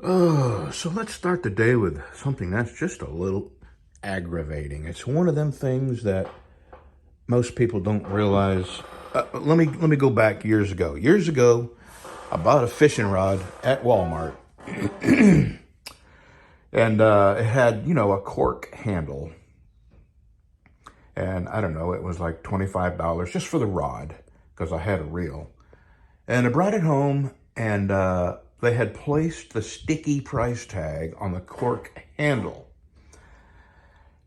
So let's start the day with something that's just a little aggravating. It's one of them things that most people don't realize. Let me go back years ago. Years ago, I bought a fishing rod at Walmart, and it had a cork handle, and I don't know, it was like $25 just for the rod because I had a reel, and I brought it home and. They had placed the sticky price tag on the cork handle.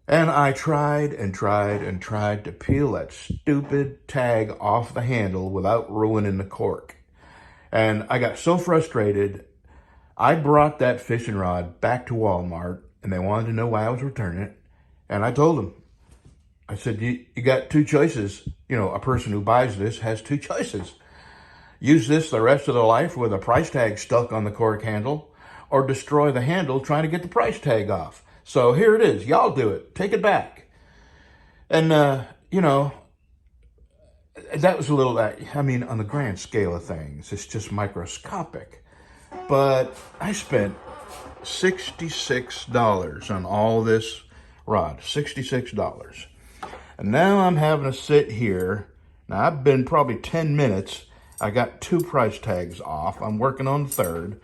And I tried and tried and tried to peel that stupid tag off the handle without ruining the cork. And I got so frustrated, I brought that fishing rod back to Walmart, and they wanted to know why I was returning it. And I told them, I said, you got two choices. A person who buys this has two choices. Use this the rest of their life with a price tag stuck on the cork handle, or destroy the handle trying to get the price tag off. So here it is. Y'all do it. Take it back. And, that was a little, on the grand scale of things, it's just microscopic. But I spent $66 on all this rod. $66. And now I'm having to sit here. Now, I've been probably 10 minutes. I got two price tags off. I'm working on the third.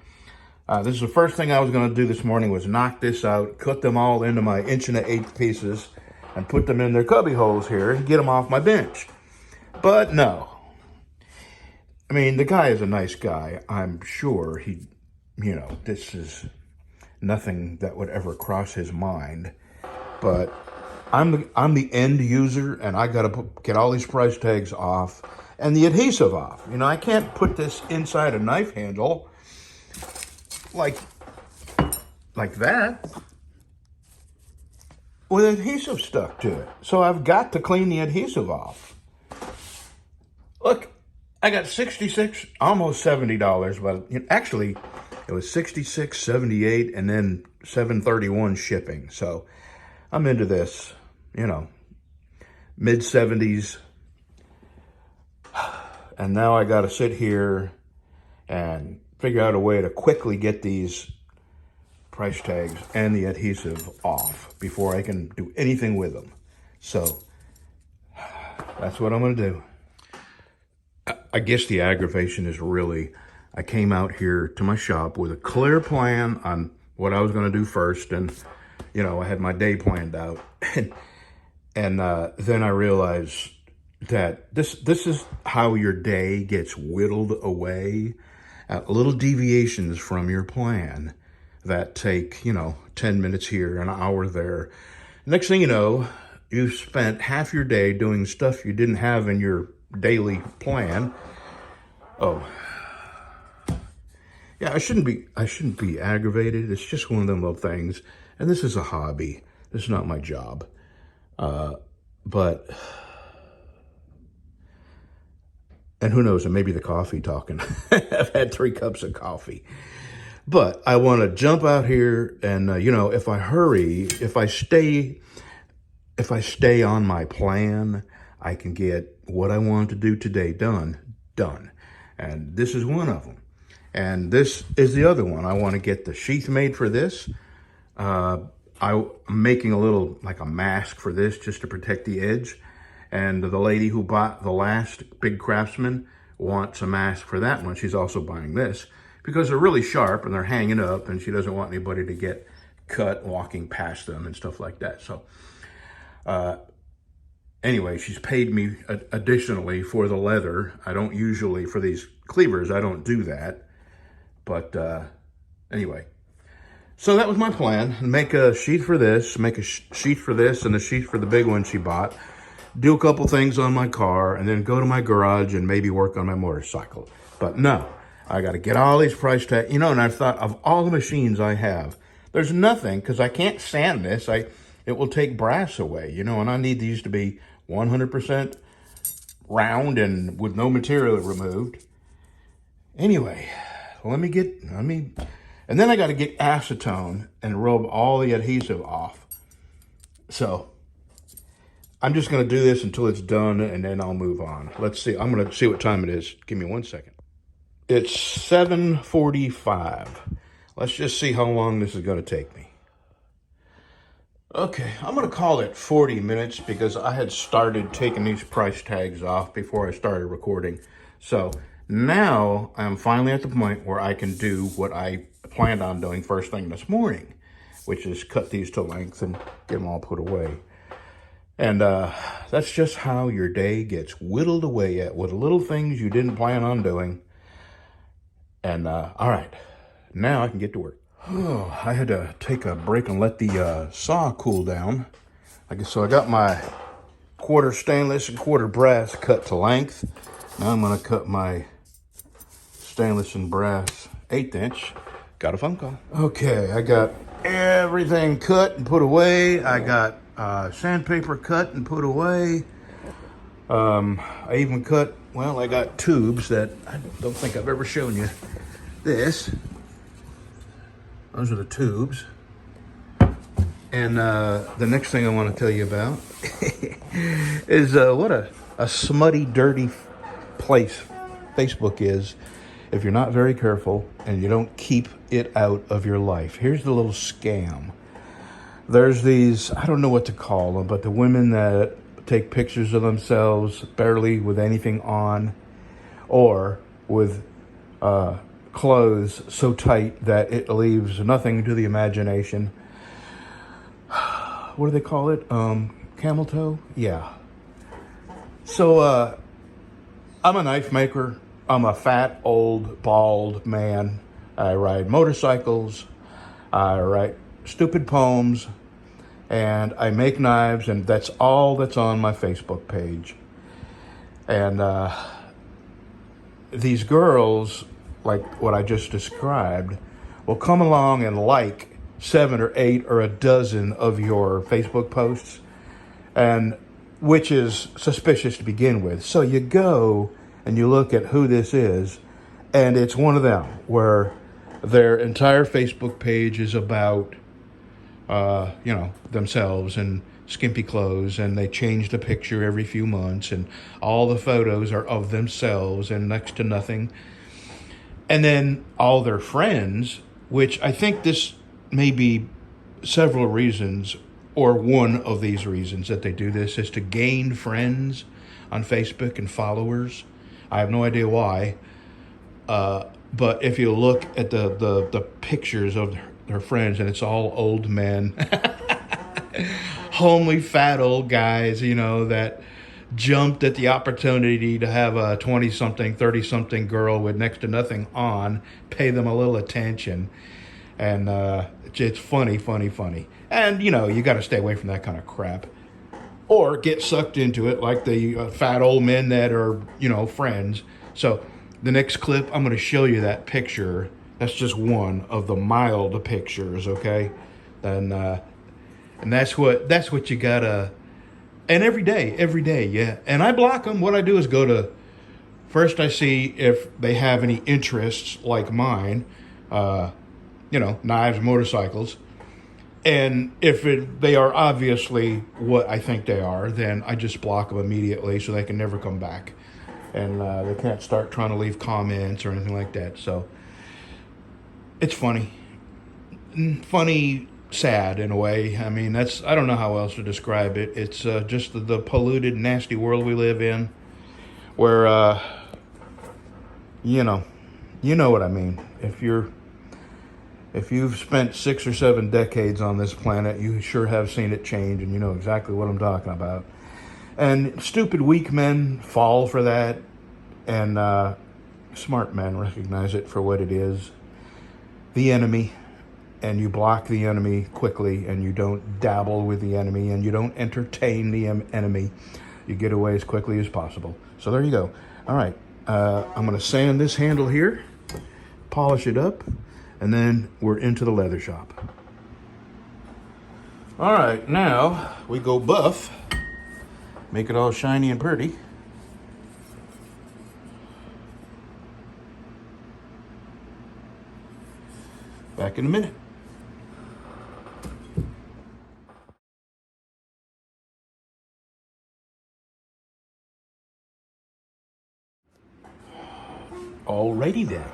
This is the first thing I was going to do this morning was knock this out, cut them all into my 1/8" pieces, and put them in their cubby holes here and get them off my bench. But no. The guy is a nice guy. I'm sure this is nothing that would ever cross his mind. But I'm the end user, and I got to get all these price tags off and the adhesive off. I can't put this inside a knife handle like that with adhesive stuck to it. So I've got to clean the adhesive off. Look, I got $66, almost $70, but actually it was $66, $78, and then $7.31 shipping. So I'm into this, mid-70s. And now I got to sit here and figure out a way to quickly get these price tags and the adhesive off before I can do anything with them. So that's what I'm going to do. I guess the aggravation is really, I came out here to my shop with a clear plan on what I was going to do first. And, I had my day planned out. and then I realized that this is how your day gets whittled away. Little deviations from your plan that take, 10 minutes here, an hour there. Next thing you know, you've spent half your day doing stuff you didn't have in your daily plan. Oh, yeah, I shouldn't be aggravated. It's just one of them little things. And this is a hobby. This is not my job. But... And who knows, it may be the coffee talking. I've had 3 cups of coffee. But I want to jump out here and, if I hurry, if I stay on my plan, I can get what I want to do today done. And this is one of them. And this is the other one. I want to get the sheath made for this. I'm making a little, like a mask for this just to protect the edge. And the lady who bought the last Big Craftsman wants a mask for that one. She's also buying this because they're really sharp and they're hanging up, and she doesn't want anybody to get cut walking past them and stuff like that. So anyway, she's paid me additionally for the leather. I don't usually, for these cleavers, I don't do that. But anyway, so that was my plan. Make a sheath for this, make a sheath for this, and a sheath for the big one she bought. Do a couple things on my car, and then go to my garage and maybe work on my motorcycle. But no, I got to get all these price tags. And I thought of all the machines I have, there's nothing, because I can't sand this. It will take brass away, and I need these to be 100% round and with no material removed. Anyway, and then I got to get acetone and rub all the adhesive off. So I'm just going to do this until it's done, and then I'll move on. Let's see. I'm going to see what time it is. Give me 1 second. It's 7:45. Let's just see how long this is going to take me. Okay, I'm going to call it 40 minutes because I had started taking these price tags off before I started recording. So now I'm finally at the point where I can do what I planned on doing first thing this morning, which is cut these to length and get them all put away. And that's just how your day gets whittled away at with little things you didn't plan on doing. And all right, now I can get to work. Oh, I had to take a break and let the saw cool down. So I got my quarter stainless and quarter brass cut to length. Now I'm going to cut my stainless and brass 1/8 inch. Got a phone call. Okay, I got everything cut and put away. I got sandpaper cut and put away. I even cut, well, I got tubes that I don't think I've ever shown you. Those are the tubes. And the next thing I want to tell you about is what a smutty, dirty place Facebook is if you're not very careful and you don't keep it out of your life. Here's the little scam. There's these, I don't know what to call them, but the women that take pictures of themselves barely with anything on, or with clothes so tight that it leaves nothing to the imagination. What do they call it? Camel toe? Yeah. So I'm a knife maker. I'm a fat, old, bald man. I ride motorcycles. I write stupid poems. And I make knives, and that's all that's on my Facebook page. And these girls, like what I just described, will come along and like 7 or 8 or a dozen of your Facebook posts, and which is suspicious to begin with. So you go and you look at who this is, and it's one of them where their entire Facebook page is about themselves and skimpy clothes, and they change the picture every few months, and all the photos are of themselves and next to nothing. And then all their friends, which I think this may be several reasons, or one of these reasons that they do this, is to gain friends on Facebook and followers. I have no idea why. But if you look at the pictures of her friends, and it's all old men, homely, fat old guys, that jumped at the opportunity to have a 20-something, 30-something girl with next to nothing on, pay them a little attention. And it's funny. And, you got to stay away from that kind of crap. Or get sucked into it like the fat old men that are, friends. So the next clip, I'm going to show you that picture. That's just one of the mild pictures, okay? And that's what you gotta. And every day, yeah. And I block them. What I do is go to, first I see if they have any interests like mine, knives, motorcycles. And if they are obviously what I think they are, then I just block them immediately so they can never come back. And they can't start trying to leave comments or anything like that. So it's funny, sad in a way. I mean, I don't know how else to describe it. It's just the polluted, nasty world we live in, where, you know what I mean. If you've spent 6 or 7 decades on this planet, you sure have seen it change, and you know exactly what I'm talking about. And stupid, weak men fall for that, and smart men recognize it for what it is. The enemy, and you block the enemy quickly, and you don't dabble with the enemy, and you don't entertain the enemy. You get away as quickly as possible. So there you go. All right, I'm going to sand this handle here, polish it up, and then we're into the leather shop. All right, now we go buff, make it all shiny and pretty. Back in a minute. Alrighty then.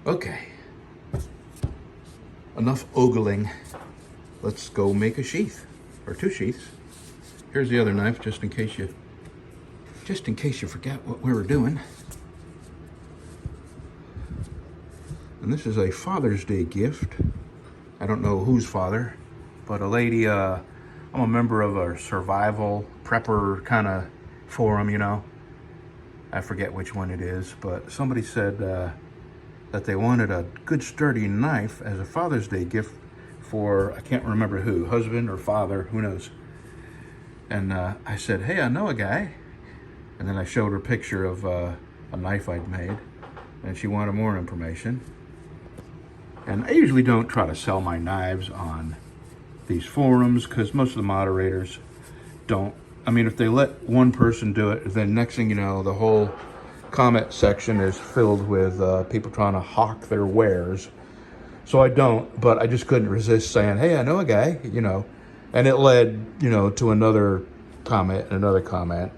Okay, enough ogling. Let's go make a sheath, or 2 sheaths. Here's the other knife, just in case you forgot what we were doing. And this is a Father's Day gift. I don't know whose father, but a lady, I'm a member of a survival prepper kind of forum, you know. I forget which one it is, but somebody said that they wanted a good sturdy knife as a Father's Day gift for, I can't remember who, husband or father, who knows. And I said, hey, I know a guy. And then I showed her a picture of a knife I'd made, and she wanted more information. And I usually don't try to sell my knives on these forums because most of the moderators don't. I mean, if they let one person do it, then next thing you know, the whole comment section is filled with people trying to hawk their wares. So I don't, but I just couldn't resist saying, hey, I know a guy, you know. And it led, you know, to another comment and another comment.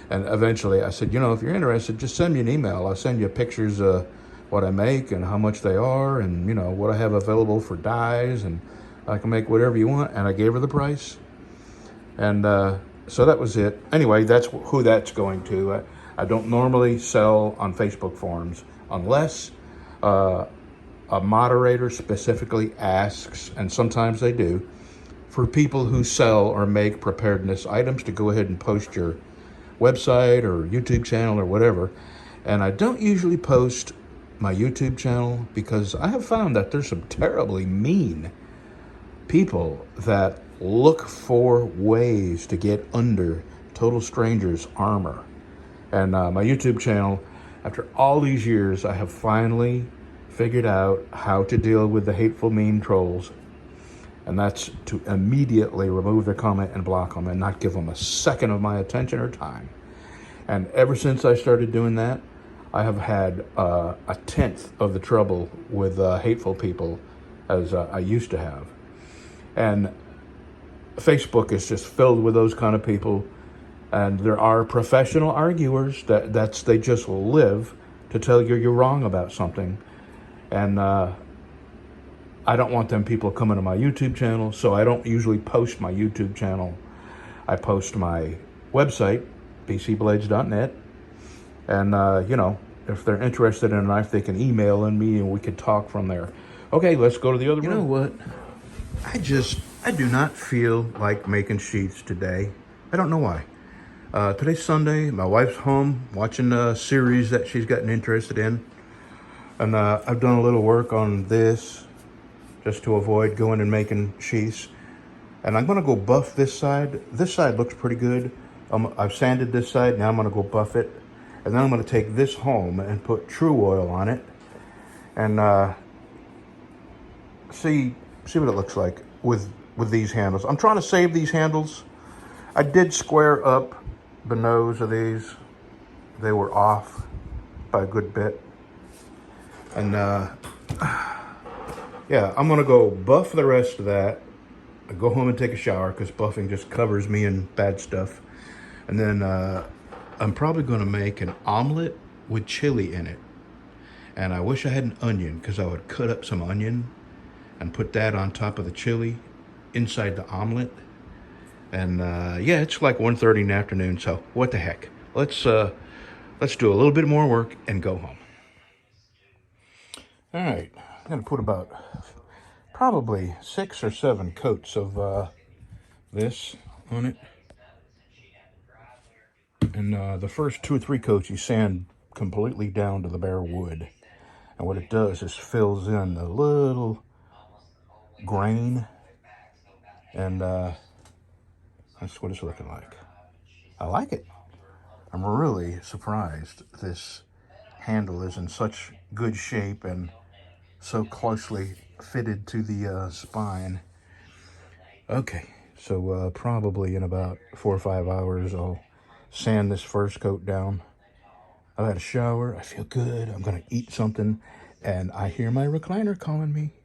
And eventually I said, you know, if you're interested, just send me an email. I'll send you pictures of what I make and how much they are and, you know, what I have available for dyes, and I can make whatever you want. And I gave her the price. And so that was it. Anyway, that's who that's going to. I don't normally sell on Facebook forums unless a moderator specifically asks, and sometimes they do, for people who sell or make preparedness items to go ahead and post your website or YouTube channel or whatever. And I don't usually post my YouTube channel because I have found that there's some terribly mean people that look for ways to get under total strangers' armor. And my YouTube channel, after all these years, I have finally figured out how to deal with the hateful, mean trolls. And that's to immediately remove their comment and block them and not give them a second of my attention or time. And ever since I started doing that, I have had a tenth of the trouble with hateful people as I used to have. And Facebook is just filled with those kind of people. And there are professional arguers they just live to tell you you're wrong about something. And I don't want them people coming to my YouTube channel, so I don't usually post my YouTube channel. I post my website, bcblades.net, and you know, if they're interested in a knife, they can email in me and we could talk from there. Okay, let's go to the other room. You know what? I do not feel like making sheaths today. I don't know why. Today's Sunday. My wife's home watching a series that she's gotten interested in. And I've done a little work on this just to avoid going and making sheaths. And I'm going to go buff this side. This side looks pretty good. I've sanded this side. Now I'm going to go buff it. And then I'm going to take this home and put True Oil on it. And see what it looks like with these handles. I'm trying to save these handles. I did square up the nose of these. They were off by a good bit. And yeah, I'm gonna go buff the rest of that. I go home and take a shower because buffing just covers me in bad stuff. And then I'm probably gonna make an omelet with chili in it. And I wish I had an onion because I would cut up some onion and put that on top of the chili inside the omelet. And yeah, it's like 1:30 in the afternoon, so what the heck. Let's do a little bit more work and go home. All right, I'm gonna put about probably 6 or 7 coats of this on it. And the first 2 or 3 coats you sand completely down to the bare wood. And what it does is fills in the little grain. And that's what it's looking like. I like it. I'm really surprised this handle is in such good shape and so closely fitted to the spine. Okay, so probably in about 4 or 5 hours, I'll sand this first coat down. I've had a shower. I feel good. I'm going to eat something. And I hear my recliner calling me.